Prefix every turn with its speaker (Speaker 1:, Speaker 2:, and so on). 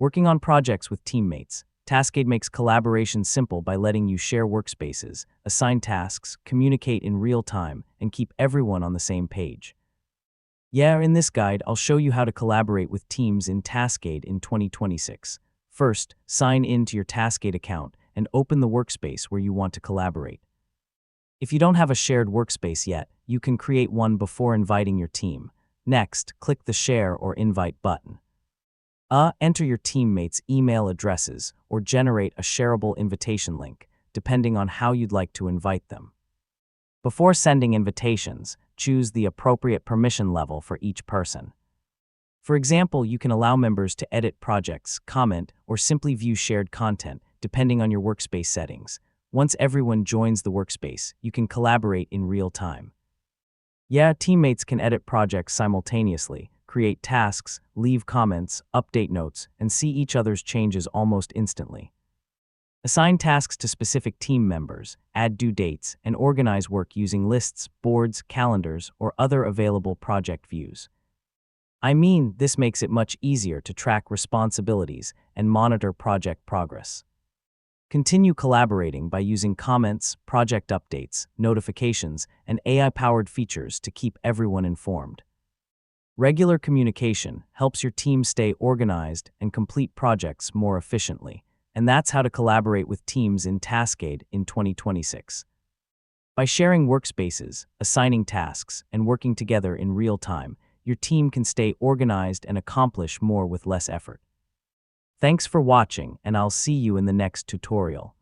Speaker 1: Working on projects with teammates, Taskade makes collaboration simple by letting you share workspaces, assign tasks, communicate in real time, and keep everyone on the same page. In this guide, I'll show you how to collaborate with teams in Taskade in 2026. First, sign in to your Taskade account and open the workspace where you want to collaborate. If you don't have a shared workspace yet, you can create one before inviting your team. Next, click the Share or Invite button. Enter your teammates' email addresses or generate a shareable invitation link, depending on how you'd like to invite them. Before sending invitations, choose the appropriate permission level for each person. For example, you can allow members to edit projects, comment, or simply view shared content, depending on your workspace settings. Once everyone joins the workspace, you can collaborate in real time. Teammates can edit projects simultaneously, create tasks, leave comments, update notes, and see each other's changes almost instantly. Assign tasks to specific team members, add due dates, and organize work using lists, boards, calendars, or other available project views. This makes it much easier to track responsibilities and monitor project progress. Continue collaborating by using comments, project updates, notifications, and AI-powered features to keep everyone informed. Regular communication helps your team stay organized and complete projects more efficiently, and that's how to collaborate with teams in Taskade in 2026. By sharing workspaces, assigning tasks, and working together in real time, your team can stay organized and accomplish more with less effort. Thanks for watching, and I'll see you in the next tutorial.